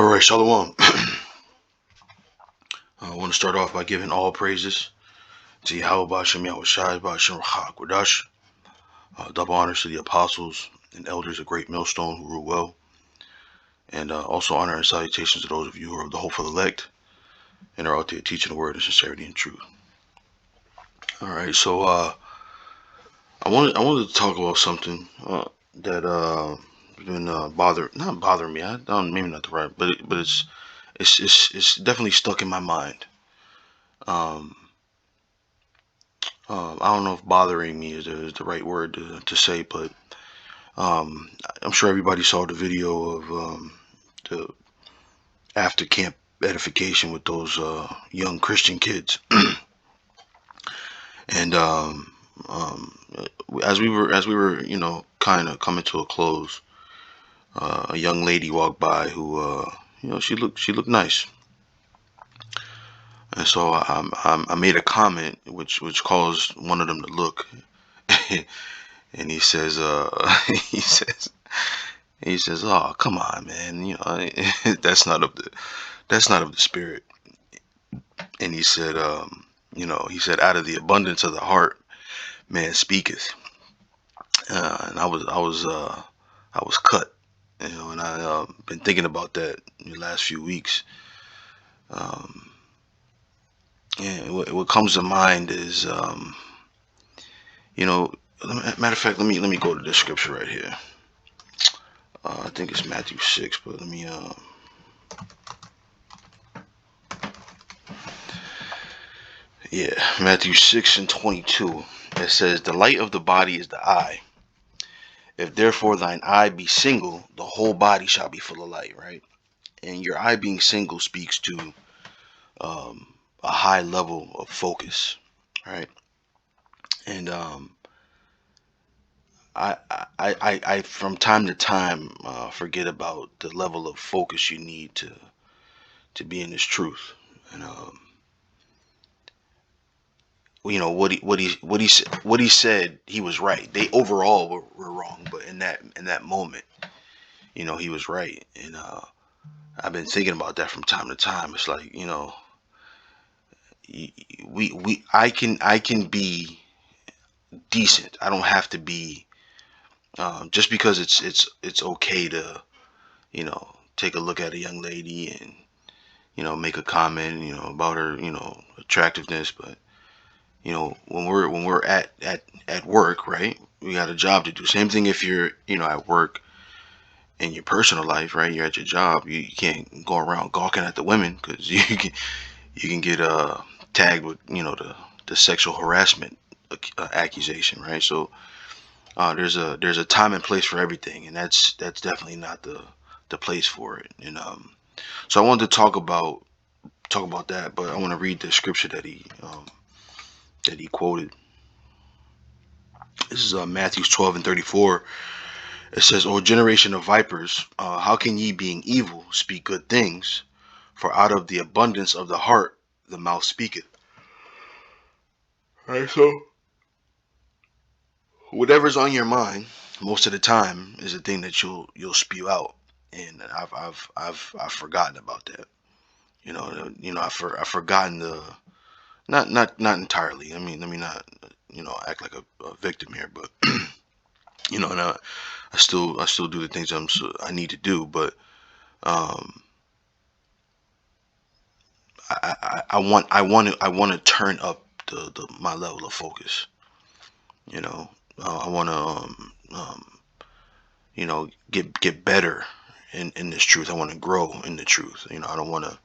All right, Shalom. I want to start off by giving all praises to Yahweh Bashem Yahushai Bashem Rachak Wadash. Double honors to the apostles and elders of Great Millstone who rule well. And also honor and salutations to those of you who are of the hopeful elect and are out there teaching the word in sincerity and truth. All right, so I wanted to talk about something that been not bothering me. I don't maybe not the right, but it's definitely stuck in my mind. Um, I don't know if bothering me is the right word to say, but um, I'm sure everybody saw the video of the after camp edification with those young Christian kids, and um, as we were kind of coming to a close, a young lady walked by who she looked nice, and so I made a comment which caused one of them to look, and he says he says. He says, "Oh, come on, man. That's not of the spirit." And he said, he said, "Out of the abundance of the heart, man speaketh." And I was cut, and I been thinking about that in the last few weeks. Um, and what comes to mind is, you know, matter of fact, let me go to this scripture right here. I think it's Matthew 6, but let me. Yeah, Matthew 6:22. It says, "The light of the body is the eye. If therefore thine eye be single, the whole body shall be full of light," right? And your eye being single speaks to a high level of focus, right? And I from time to time forget about the level of focus you need to be in this truth. And what he said, he was right. They overall were wrong, but in that moment, he was right. And I've been thinking about that from time to time. It's like, I can be decent. I don't have to be just because it's okay to take a look at a young lady and make a comment about her attractiveness. But when we're at work, right, we got a job to do. Same thing if you're at work in your personal life, right? You're at your job. You can't go around gawking at the women because you can get tagged with the sexual harassment accusation, right? So there's a time and place for everything, and that's definitely not the place for it. And so I wanted to talk about that, but I want to read the scripture that he quoted. This is Matthew 12:34. It says, "O generation of vipers, how can ye, being evil, speak good things? For out of the abundance of the heart the mouth speaketh." Right, so whatever's on your mind, most of the time, is the thing that you'll spew out. And I've forgotten about that. I've forgotten the not entirely. I mean, let me not act like a victim here, but and I still do the things I need to do, but um, I want to turn up my level of focus. I want to get better in this truth. I want to grow in the truth. I don't want to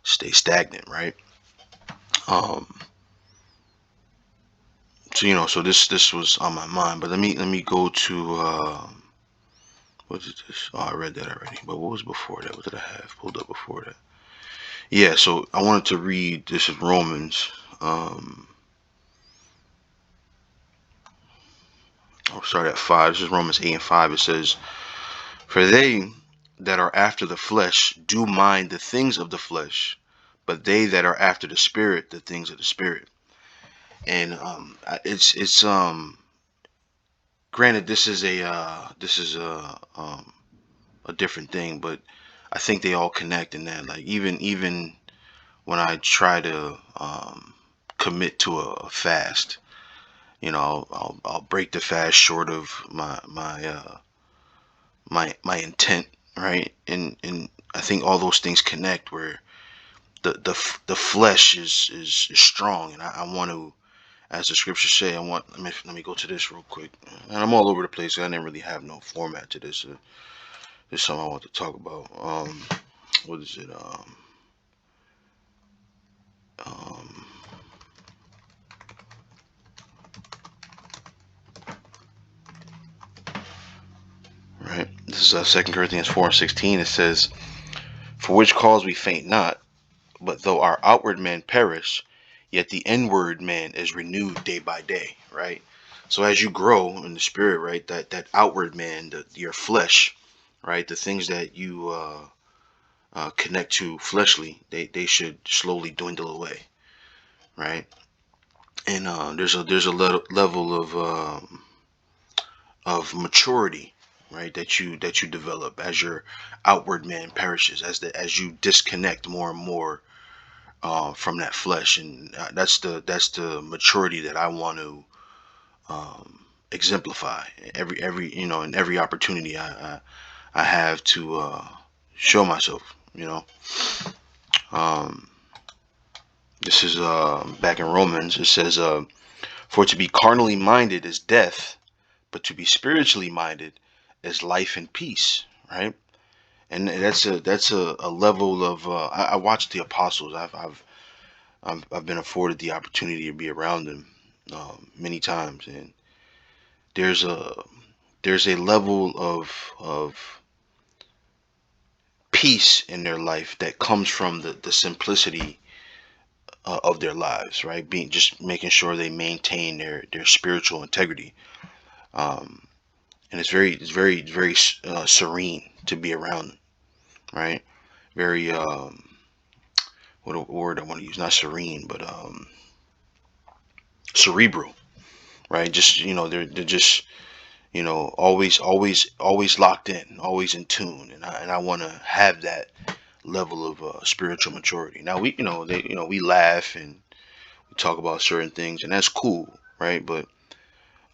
stay stagnant, right? Um, so this was on my mind, but let me go to what is this? Oh, I read that already. But what was before that? What did I have pulled up before that? Yeah, so I wanted to read, this is Romans. I'll start at 5. This is Romans 8:5. It says, "For they that are after the flesh do mind the things of the flesh, but they that are after the spirit, the things of the spirit." And it's granted, this is a different thing, but I think they all connect in that. Like even when I try to commit to a fast, I'll break the fast short of my intent, right? And I think all those things connect where the flesh is strong, and I want to, as the scriptures say, I want. Let me go to this real quick, and I'm all over the place. I didn't really have no format to this. This is something I want to talk about. What is it? Um, right. This is 2 Corinthians 4:16. It says, "For which cause we faint not, but though our outward man perish, yet the inward man is renewed day by day." Right. So as you grow in the spirit, right, that outward man, your flesh, right, the things that you connect to fleshly, they should slowly dwindle away, right? And there's a level of maturity, right, that you develop as your outward man perishes, as you disconnect more and more from that flesh, and that's the maturity that I want to exemplify every in every opportunity I have to show myself. You know, um, this is back in Romans. It says, "For to be carnally minded is death, but to be spiritually minded is life and peace." Right, and that's a level of. I watched the apostles. I've been afforded the opportunity to be around them many times, and there's a there's a level of peace in their life that comes from the simplicity of their lives, right? Being just making sure they maintain their spiritual integrity, um, and it's very serene to be around, right? Very what a word I want to use? Not serene, but cerebral, right? Just they're just always locked in, always in tune, and I want to have that level of spiritual maturity. Now we laugh and we talk about certain things, and that's cool, right? But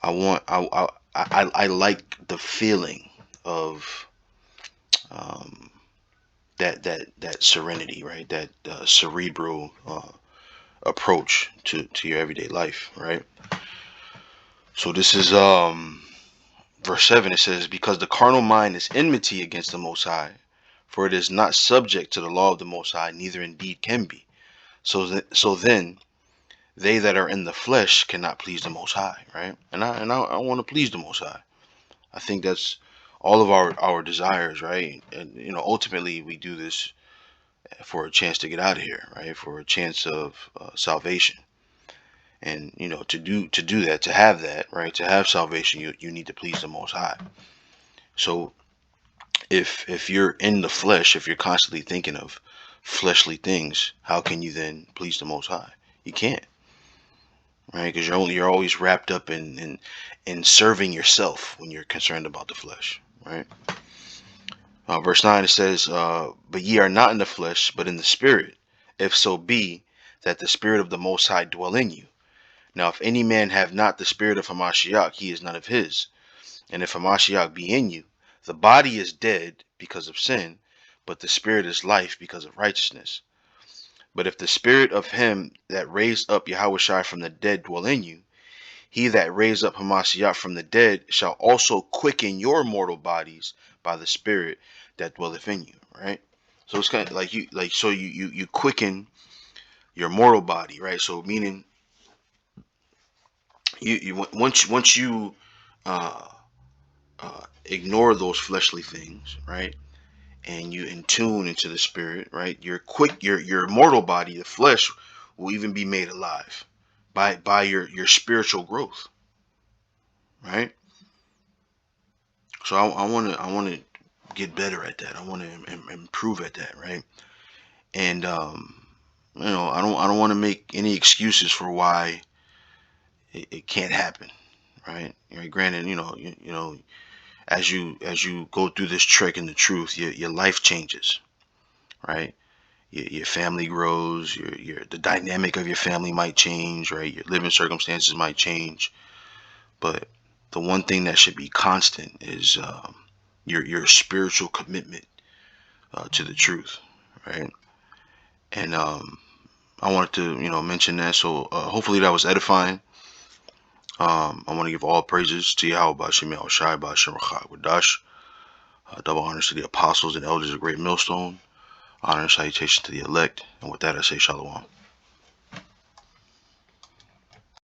I want I like the feeling of um, that serenity, right? That cerebral approach to your everyday life, right? So this is verse 7. It says, "Because the carnal mind is enmity against the Most High, for it is not subject to the law of the Most High, neither indeed can be. So then they that are in the flesh cannot please the Most High," right? And I want to please the Most High. I think that's all of our desires, right? And ultimately we do this for a chance to get out of here, right? For a chance of salvation. And to do that, to have that, right? To have salvation, you need to please the Most High. So if you're in the flesh, if you're constantly thinking of fleshly things, how can you then please the Most High? You can't, right? Because you're always wrapped up in serving yourself when you're concerned about the flesh, right? Verse 9, it says, "But ye are not in the flesh, but in the spirit, if so be that the spirit of the Most High dwell in you. Now if any man have not the spirit of Hamashiach, he is none of his. And if Hamashiach be in you, the body is dead because of sin, but the spirit is life because of righteousness. But if the spirit of him that raised up Yahushua from the dead dwell in you, he that raised up Hamashiach from the dead shall also quicken your mortal bodies by the spirit that dwelleth in you." Right? So it's kind of like you quicken your mortal body, right? So meaning once you uh, ignore those fleshly things, right? And you in tune into the spirit, right? Your mortal body, the flesh, will even be made alive by your spiritual growth, right? So I want to get better at that. I want to improve at that, right? And I don't want to make any excuses for why it can't happen, right? Granted, as you go through this trek in the truth, your life changes, right? Your family grows, the dynamic of your family might change, right? Your living circumstances might change, but the one thing that should be constant is your spiritual commitment to the truth, right? And I wanted to, mention that. So hopefully that was edifying. I want to give all praises to Yahweh Bashim El Shai Bashim Rachak Wadash. Double honors to the apostles and elders of Great Millstone. Honor and salutation to the elect. And with that, I say Shalom.